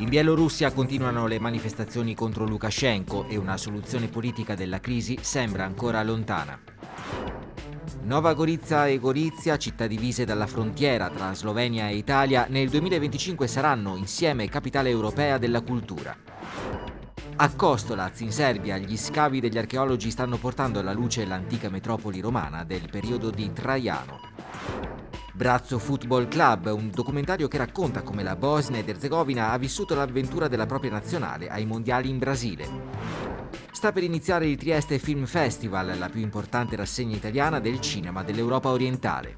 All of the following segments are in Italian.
In Bielorussia continuano le manifestazioni contro Lukashenko e una soluzione politica della crisi sembra ancora lontana. Nova Gorica e Gorizia, città divise dalla frontiera tra Slovenia e Italia, nel 2025 saranno insieme capitale europea della cultura. A Kostolac, in Serbia, gli scavi degli archeologi stanno portando alla luce l'antica metropoli romana del periodo di Traiano. Brazzo Football Club, un documentario che racconta come la Bosnia ed Erzegovina ha vissuto l'avventura della propria nazionale ai mondiali in Brasile. Sta per iniziare il Trieste Film Festival, la più importante rassegna italiana del cinema dell'Europa orientale.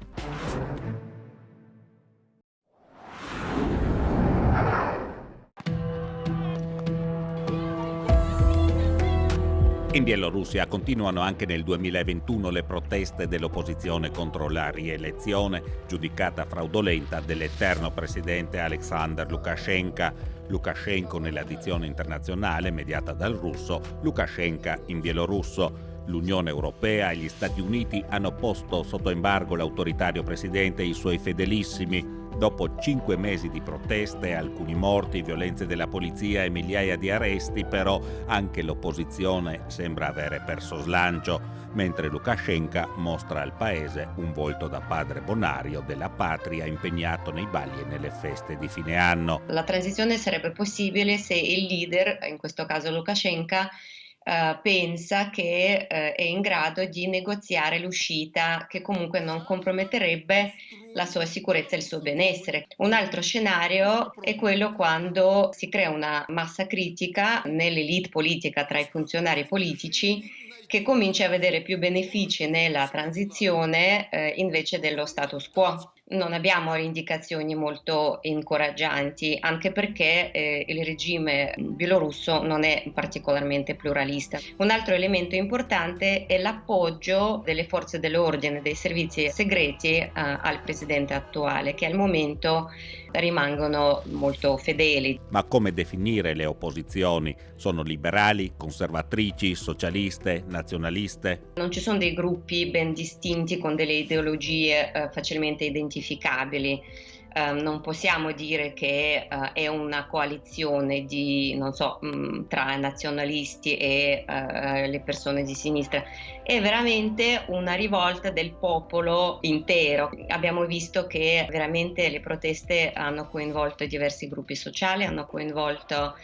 In Bielorussia continuano anche nel 2021 le proteste dell'opposizione contro la rielezione, giudicata fraudolenta, dell'eterno presidente Alexander Lukashenko. Lukashenko nella dizione internazionale mediata dal russo, Lukashenko in bielorusso. L'Unione Europea e gli Stati Uniti hanno posto sotto embargo l'autoritario presidente e i suoi fedelissimi. Dopo 5 mesi di proteste, alcuni morti, violenze della polizia e migliaia di arresti, però anche l'opposizione sembra avere perso slancio, mentre Lukashenko mostra al paese un volto da padre bonario della patria impegnato nei balli e nelle feste di fine anno. La transizione sarebbe possibile se il leader, in questo caso Lukashenko, pensa che è in grado di negoziare l'uscita che comunque non comprometterebbe la sua sicurezza e il suo benessere. Un altro scenario è quello quando si crea una massa critica nell'elite politica tra i funzionari politici che comincia a vedere più benefici nella transizione invece dello status quo. Non abbiamo indicazioni molto incoraggianti, anche perché il regime bielorusso non è particolarmente pluralista. Un altro elemento importante è l'appoggio delle forze dell'ordine, dei servizi segreti al presidente attuale, che al momento rimangono molto fedeli. Ma come definire le opposizioni? Sono liberali, conservatrici, socialiste, nazionaliste? Non ci sono dei gruppi ben distinti con delle ideologie facilmente identificabili. Non possiamo dire che è una coalizione di, tra nazionalisti e le persone di sinistra. È veramente una rivolta del popolo intero. Abbiamo visto che veramente le proteste hanno coinvolto diversi gruppi sociali, hanno coinvolto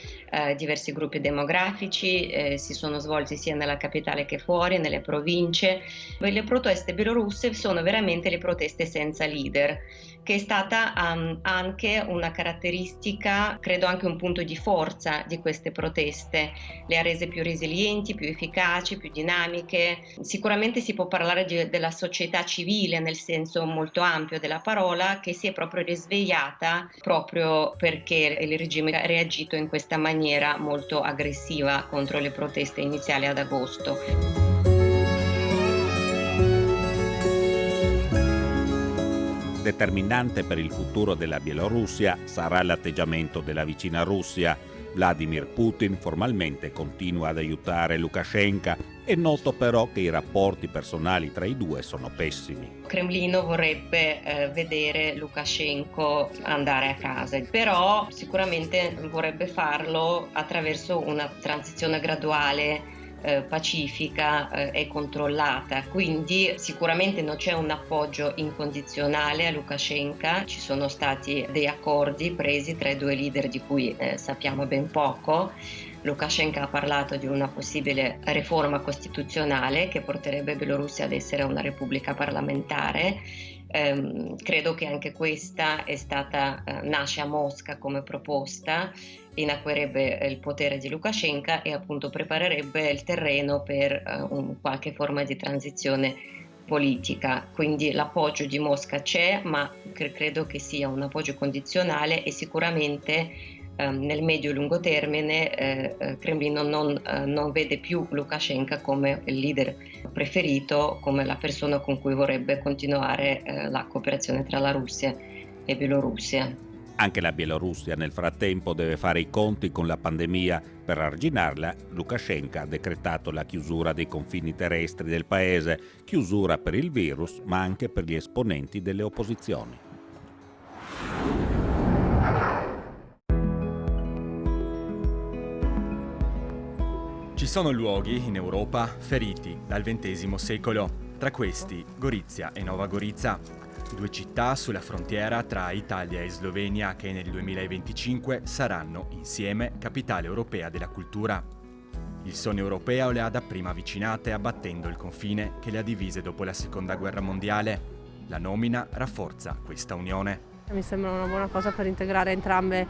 diversi gruppi demografici, si sono svolti sia nella capitale che fuori, nelle province. Le proteste bielorusse sono veramente le proteste senza leader, che è stata anche una caratteristica, credo anche un punto di forza di queste proteste. Le ha rese più resilienti, più efficaci, più dinamiche. Sicuramente si può parlare della società civile nel senso molto ampio della parola, che si è proprio risvegliata proprio perché il regime ha reagito in questa maniera molto aggressiva contro le proteste iniziali ad agosto. Determinante per il futuro della Bielorussia sarà l'atteggiamento della vicina Russia. Vladimir Putin formalmente continua ad aiutare Lukashenko. È noto però che i rapporti personali tra i due sono pessimi. Il Cremlino vorrebbe vedere Lukashenko andare a casa, però sicuramente vorrebbe farlo attraverso una transizione graduale, pacifica e controllata, quindi sicuramente non c'è un appoggio incondizionale a Lukashenko. Ci sono stati dei accordi presi tra i due leader di cui sappiamo ben poco. Lukashenko ha parlato di una possibile riforma costituzionale che porterebbe Bielorussia ad essere una repubblica parlamentare. Credo che anche questa nasce a Mosca come proposta, inacquerebbe il potere di Lukashenko e appunto preparerebbe il terreno per qualche forma di transizione politica. Quindi l'appoggio di Mosca c'è, ma credo che sia un appoggio condizionale e sicuramente nel medio e lungo termine Cremlino non vede più Lukashenko come il leader preferito, come la persona con cui vorrebbe continuare la cooperazione tra la Russia e Bielorussia. Anche la Bielorussia nel frattempo deve fare i conti con la pandemia. Per arginarla, Lukashenko ha decretato la chiusura dei confini terrestri del paese, chiusura per il virus ma anche per gli esponenti delle opposizioni. Ci sono luoghi in Europa feriti dal XX secolo, tra questi Gorizia e Nova Gorica, due città sulla frontiera tra Italia e Slovenia che nel 2025 saranno insieme capitale europea della cultura. Il sogno europeo le ha dapprima avvicinate abbattendo il confine che le ha divise dopo la Seconda Guerra Mondiale. La nomina rafforza questa unione. Mi sembra una buona cosa per integrare entrambe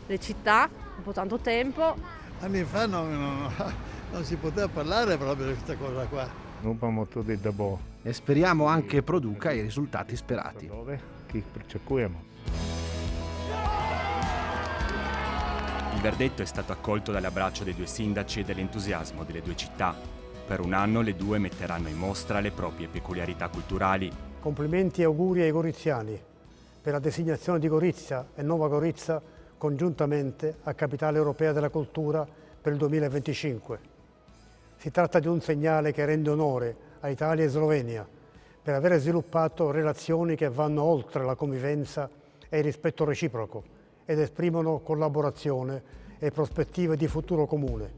le città, dopo tanto tempo. Anni fa non si poteva parlare proprio di questa cosa qua. Upamo molto di dabo. E speriamo anche produca i risultati sperati. Che pričakujemo. Il verdetto è stato accolto dall'abbraccio dei due sindaci e dall'entusiasmo delle due città. Per un anno le due metteranno in mostra le proprie peculiarità culturali. Complimenti e auguri ai goriziani per la designazione di Gorizia e Nova Gorica congiuntamente a Capitale Europea della Cultura per il 2025. Si tratta di un segnale che rende onore a Italia e Slovenia per aver sviluppato relazioni che vanno oltre la convivenza e il rispetto reciproco ed esprimono collaborazione e prospettive di futuro comune.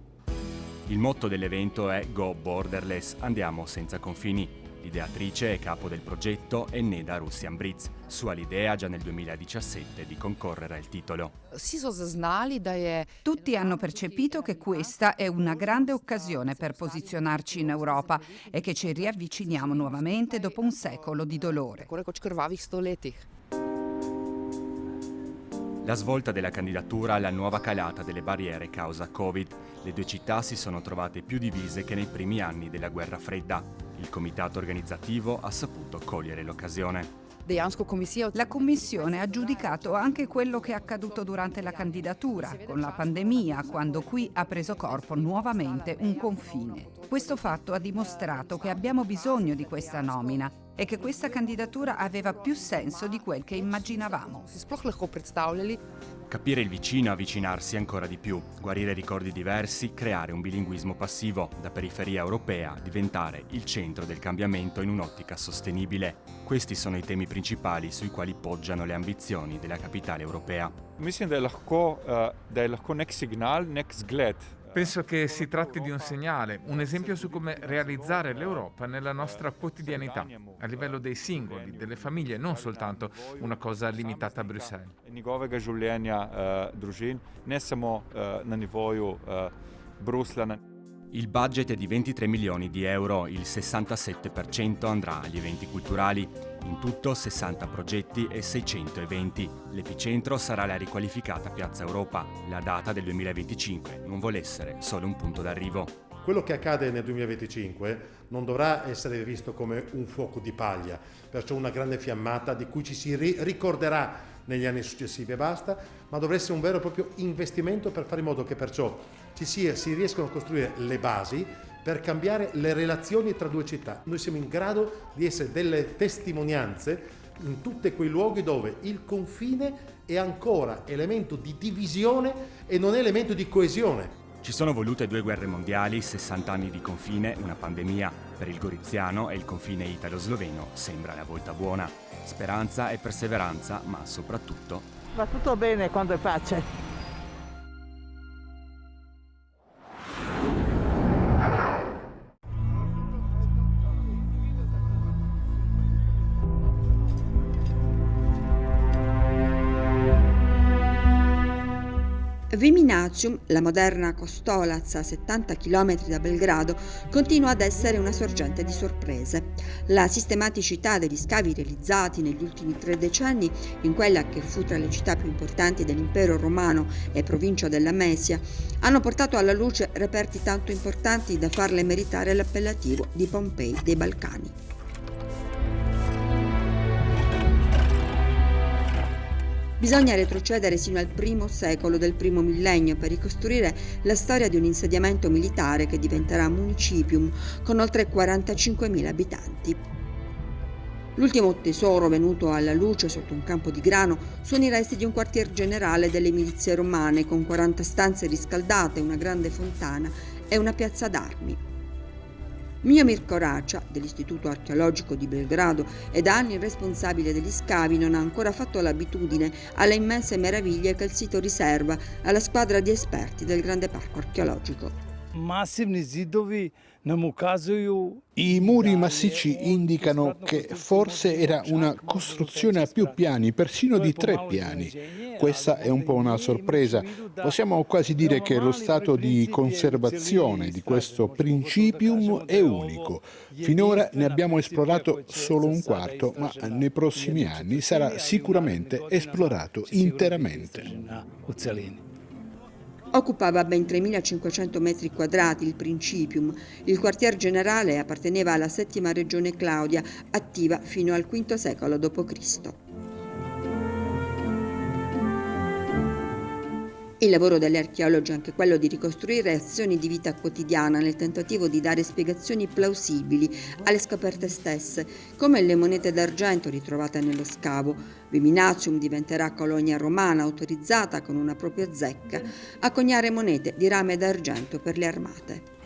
Il motto dell'evento è Go Borderless, andiamo senza confini. L'ideatrice e capo del progetto è Neda Russian-Britz. Sua l'idea già nel 2017 di concorrere al titolo. Tutti hanno percepito che questa è una grande occasione per posizionarci in Europa e che ci riavviciniamo nuovamente dopo un secolo di dolore. La svolta della candidatura alla nuova calata delle barriere causa Covid. Le due città si sono trovate più divise che nei primi anni della guerra fredda. Il comitato organizzativo ha saputo cogliere l'occasione. La Commissione ha giudicato anche quello che è accaduto durante la candidatura, con la pandemia, quando qui ha preso corpo nuovamente un confine. Questo fatto ha dimostrato che abbiamo bisogno di questa nomina e che questa candidatura aveva più senso di quel che immaginavamo. Capire il vicino, avvicinarsi ancora di più, guarire ricordi diversi, creare un bilinguismo passivo, da periferia europea diventare il centro del cambiamento in un'ottica sostenibile. Questi sono i temi principali sui quali poggiano le ambizioni della capitale europea. Mislim, da je lahko nek signal, nek zgled. Penso che si tratti di un segnale, un esempio su come realizzare l'Europa nella nostra quotidianità, a livello dei singoli, delle famiglie, non soltanto una cosa limitata a Bruxelles. Njegovega življenja družin, ne samo na nivoju Bruslja. Il budget è di 23 milioni di euro, il 67% andrà agli eventi culturali. In tutto 60 progetti e 600 eventi. L'epicentro sarà la riqualificata Piazza Europa. La data del 2025 non vuole essere solo un punto d'arrivo. Quello che accade nel 2025 non dovrà essere visto come un fuoco di paglia, perciò una grande fiammata di cui ci si ricorderà negli anni successivi e basta, ma dovrà essere un vero e proprio investimento per fare in modo che perciò si riescano a costruire le basi per cambiare le relazioni tra due città. Noi siamo in grado di essere delle testimonianze in tutti quei luoghi dove il confine è ancora elemento di divisione e non è elemento di coesione. Ci sono volute 2 guerre mondiali, 60 anni di confine, una pandemia. Per il goriziano e il confine italo-sloveno sembra la volta buona. Speranza e perseveranza, ma soprattutto... Va tutto bene quando è pace. Viminacium, la moderna Kostolac a 70 km da Belgrado, continua ad essere una sorgente di sorprese. La sistematicità degli scavi realizzati negli ultimi 3 decenni in quella che fu tra le città più importanti dell'impero romano e provincia della Mesia hanno portato alla luce reperti tanto importanti da farle meritare l'appellativo di Pompei dei Balcani. Bisogna retrocedere sino al primo secolo del primo millennio per ricostruire la storia di un insediamento militare che diventerà municipium con oltre 45.000 abitanti. L'ultimo tesoro venuto alla luce sotto un campo di grano sono i resti di un quartier generale delle milizie romane con 40 stanze riscaldate, una grande fontana e una piazza d'armi. Miomir Korača, dell'Istituto Archeologico di Belgrado e da anni responsabile degli scavi, non ha ancora fatto l'abitudine alle immense meraviglie che il sito riserva alla squadra di esperti del grande parco archeologico. I muri massicci indicano che forse era una costruzione a più piani, persino di 3 piani. Questa è un po' una sorpresa. Possiamo quasi dire che lo stato di conservazione di questo Principium è unico. Finora ne abbiamo esplorato solo un quarto, ma nei prossimi anni sarà sicuramente esplorato interamente. Occupava ben 3.500 metri quadrati il Principium. Il quartier generale apparteneva alla settima regione Claudia, attiva fino al V secolo d.C. Il lavoro degli archeologi è anche quello di ricostruire azioni di vita quotidiana nel tentativo di dare spiegazioni plausibili alle scoperte stesse, come le monete d'argento ritrovate nello scavo. Viminatium diventerà colonia romana autorizzata con una propria zecca a coniare monete di rame d'argento per le armate.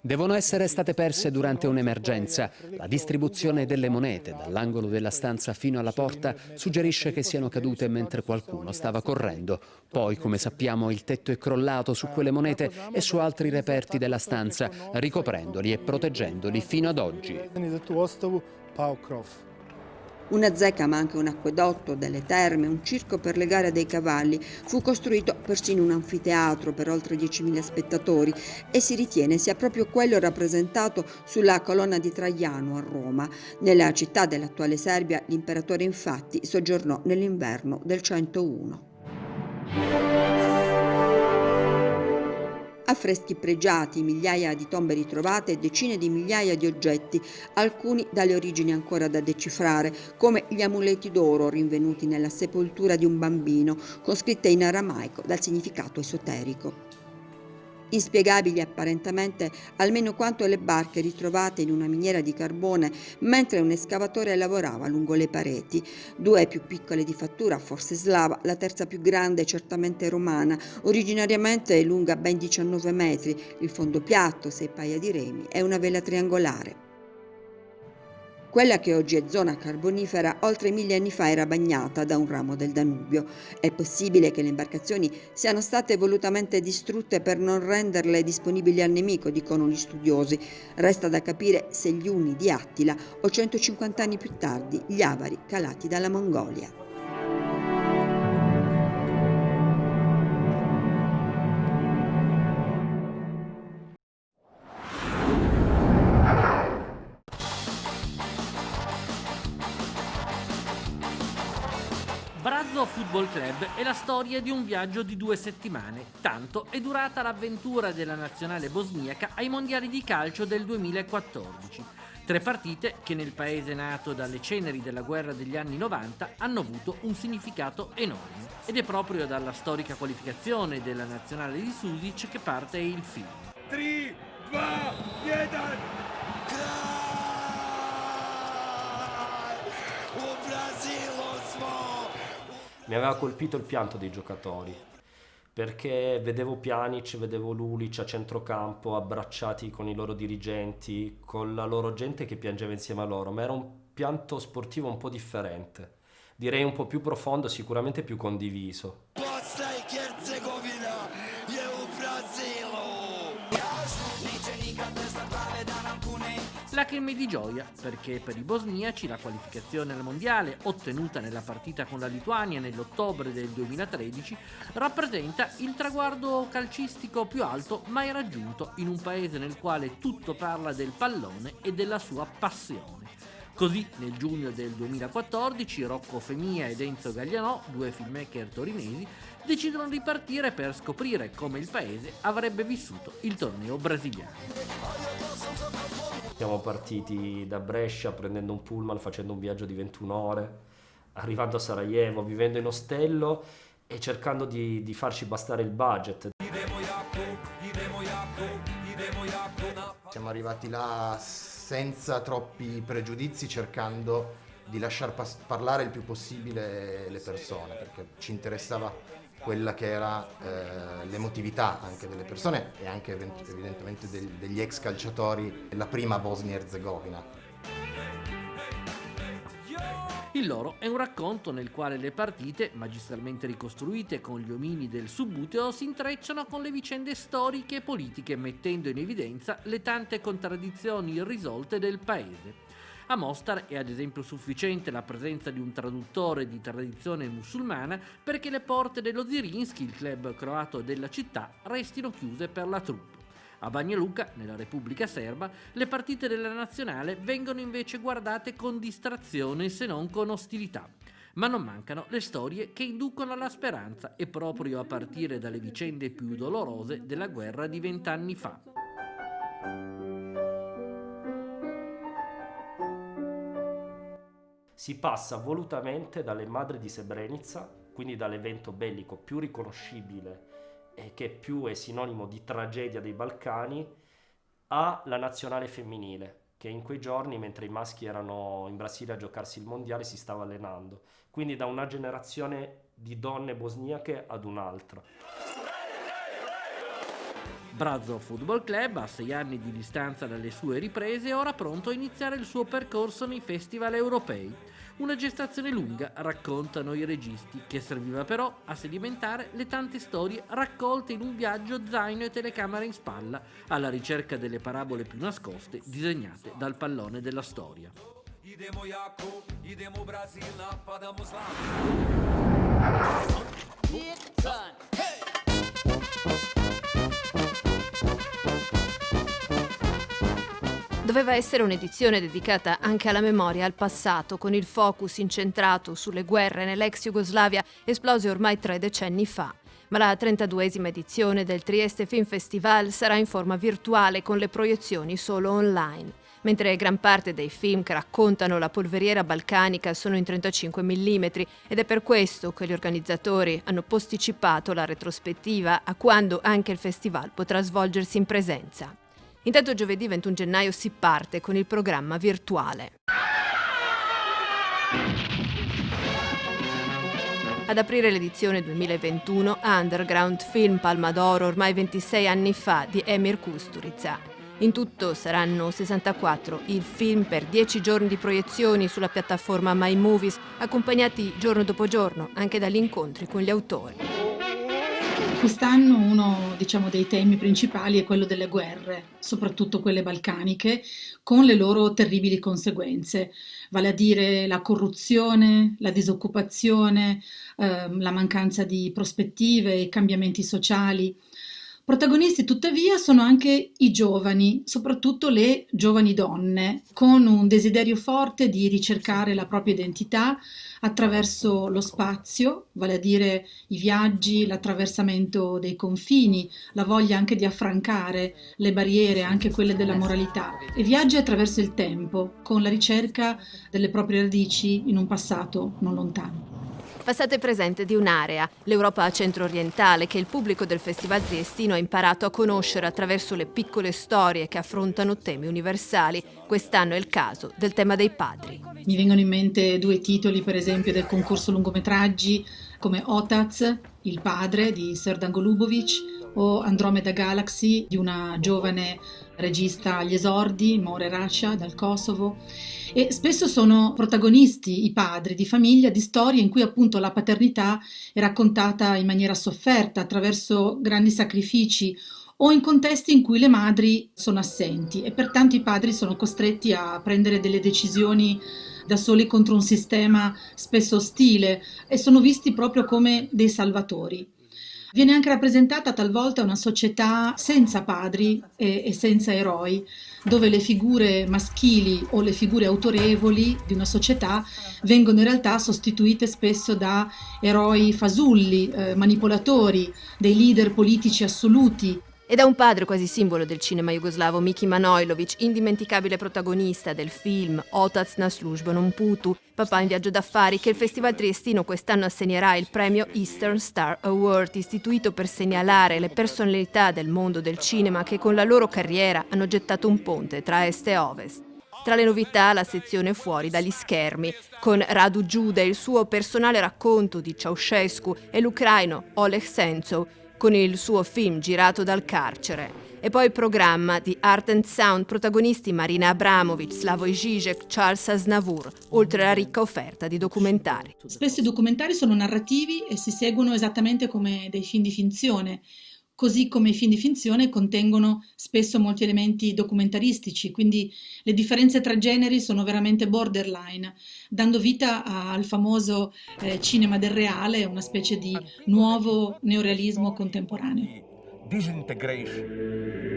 Devono essere state perse durante un'emergenza. La distribuzione delle monete dall'angolo della stanza fino alla porta suggerisce che siano cadute mentre qualcuno stava correndo. Poi, come sappiamo, il tetto è crollato su quelle monete e su altri reperti della stanza, ricoprendoli e proteggendoli fino ad oggi. Una zecca, ma anche un acquedotto, delle terme, un circo per le gare dei cavalli. Fu costruito persino un anfiteatro per oltre 10.000 spettatori e si ritiene sia proprio quello rappresentato sulla colonna di Traiano a Roma. Nella città dell'attuale Serbia l'imperatore infatti soggiornò nell'inverno del 101. Affreschi pregiati, migliaia di tombe ritrovate e decine di migliaia di oggetti, alcuni dalle origini ancora da decifrare, come gli amuleti d'oro rinvenuti nella sepoltura di un bambino, con scritte in aramaico dal significato esoterico. Inspiegabili apparentemente almeno quanto le barche ritrovate in una miniera di carbone mentre un escavatore lavorava lungo le pareti. 2 più piccole di fattura, forse slava, la terza più grande certamente romana, originariamente lunga ben 19 metri, il fondo piatto, 6 paia di remi e una vela triangolare. Quella che oggi è zona carbonifera oltre 1000 anni fa era bagnata da un ramo del Danubio. È possibile che le imbarcazioni siano state volutamente distrutte per non renderle disponibili al nemico, dicono gli studiosi. Resta da capire se gli Unni di Attila o 150 anni più tardi gli Avari calati dalla Mongolia. Brazzo Football Club è la storia di un viaggio di 2 settimane. Tanto è durata l'avventura della nazionale bosniaca ai mondiali di calcio del 2014. 3 partite che nel paese nato dalle ceneri della guerra degli anni 90 hanno avuto un significato enorme. Ed è proprio dalla storica qualificazione della nazionale di Susic che parte il film. 3, 2, 1. Mi aveva colpito il pianto dei giocatori, perché vedevo Pjanic, vedevo Lulic a centrocampo, abbracciati con i loro dirigenti, con la loro gente che piangeva insieme a loro, ma era un pianto sportivo un po' differente, direi un po' più profondo, sicuramente più condiviso. Lacrime di gioia, perché per i bosniaci la qualificazione al mondiale, ottenuta nella partita con la Lituania nell'ottobre del 2013, rappresenta il traguardo calcistico più alto mai raggiunto in un paese nel quale tutto parla del pallone e della sua passione. Così, nel giugno del 2014, Rocco Femia ed Enzo Gaglianò, 2 filmmaker torinesi, decidono di partire per scoprire come il paese avrebbe vissuto il torneo brasiliano. Siamo partiti da Brescia prendendo un pullman, facendo un viaggio di 21 ore, arrivando a Sarajevo, vivendo in ostello e cercando di farci bastare il budget. Siamo arrivati là senza troppi pregiudizi, cercando di lasciar parlare il più possibile le persone, perché ci interessava quella che era l'emotività anche delle persone e anche evidentemente degli ex calciatori della prima Bosnia-Erzegovina. Il loro è un racconto nel quale le partite, magistralmente ricostruite con gli omini del subbuteo, si intrecciano con le vicende storiche e politiche, mettendo in evidenza le tante contraddizioni irrisolte del paese. A Mostar è ad esempio sufficiente la presenza di un traduttore di tradizione musulmana perché le porte dello Zrinjski, il club croato della città, restino chiuse per la troupe. A Banja Luka, nella Repubblica Serba, le partite della nazionale vengono invece guardate con distrazione se non con ostilità. Ma non mancano le storie che inducono alla speranza, e proprio a partire dalle vicende più dolorose della guerra di 20 anni fa. Si passa volutamente dalle madri di Srebrenica, quindi dall'evento bellico più riconoscibile e che più è sinonimo di tragedia dei Balcani, alla nazionale femminile, che in quei giorni, mentre i maschi erano in Brasile a giocarsi il mondiale, si stava allenando. Quindi da una generazione di donne bosniache ad un'altra. Brazov Football Club, a 6 anni di distanza dalle sue riprese, è ora pronto a iniziare il suo percorso nei festival europei. Una gestazione lunga, raccontano i registi, che serviva però a sedimentare le tante storie raccolte in un viaggio zaino e telecamera in spalla, alla ricerca delle parabole più nascoste disegnate dal pallone della storia. Doveva essere un'edizione dedicata anche alla memoria e al passato, con il focus incentrato sulle guerre nell'ex Jugoslavia esplose ormai 3 decenni fa. Ma la 32esima edizione del Trieste Film Festival sarà in forma virtuale, con le proiezioni solo online. Mentre gran parte dei film che raccontano la polveriera balcanica sono in 35 mm, ed è per questo che gli organizzatori hanno posticipato la retrospettiva a quando anche il festival potrà svolgersi in presenza. Intanto giovedì 21 gennaio si parte con il programma virtuale. Ad aprire l'edizione 2021 Underground, film Palma d'Oro ormai 26 anni fa di Emir Kusturica. In tutto saranno 64 il film per 10 giorni di proiezioni sulla piattaforma My Movies, accompagnati giorno dopo giorno anche dagli incontri con gli autori. Quest'anno uno, dei temi principali è quello delle guerre, soprattutto quelle balcaniche, con le loro terribili conseguenze, vale a dire la corruzione, la disoccupazione, la mancanza di prospettive, i cambiamenti sociali. Protagonisti tuttavia sono anche i giovani, soprattutto le giovani donne, con un desiderio forte di ricercare la propria identità attraverso lo spazio, vale a dire i viaggi, l'attraversamento dei confini, la voglia anche di affrancare le barriere, anche quelle della moralità, e viaggi attraverso il tempo, con la ricerca delle proprie radici in un passato non lontano. Passate presente di un'area, l'Europa centro-orientale, che il pubblico del Festival Triestino ha imparato a conoscere attraverso le piccole storie che affrontano temi universali. Quest'anno è il caso del tema dei padri. Mi vengono in mente 2 titoli, per esempio, del concorso lungometraggi, come Otac, il padre di Serdar Golubovic, o Andromeda Galaxy di una giovane regista agli esordi, More Rasha, dal Kosovo. E spesso sono protagonisti i padri di famiglia di storie in cui appunto la paternità è raccontata in maniera sofferta, attraverso grandi sacrifici, o in contesti in cui le madri sono assenti e pertanto i padri sono costretti a prendere delle decisioni da soli contro un sistema spesso ostile, e sono visti proprio come dei salvatori. Viene anche rappresentata talvolta una società senza padri e senza eroi, dove le figure maschili o le figure autorevoli di una società vengono in realtà sostituite spesso da eroi fasulli, manipolatori, dei leader politici assoluti. E da un padre quasi simbolo del cinema jugoslavo, Miki Manojlović, indimenticabile protagonista del film Otac na službenom putu, papà in viaggio d'affari, che il Festival Triestino quest'anno assegnerà il premio Eastern Star Award, istituito per segnalare le personalità del mondo del cinema che con la loro carriera hanno gettato un ponte tra est e ovest. Tra le novità la sezione fuori dagli schermi, con Radu Jude e il suo personale racconto di Ceausescu, e l'ucraino Oleg Sentsov con il suo film girato dal carcere. E poi programma di Art and Sound, protagonisti Marina Abramovic, Slavoj Žižek, Charles Aznavour, oltre alla ricca offerta di documentari. Spesso i documentari sono narrativi e si seguono esattamente come dei film di finzione, così come i film di finzione contengono spesso molti elementi documentaristici, quindi le differenze tra generi sono veramente borderline, dando vita al famoso cinema del reale, una specie di nuovo neorealismo contemporaneo. Disintegration.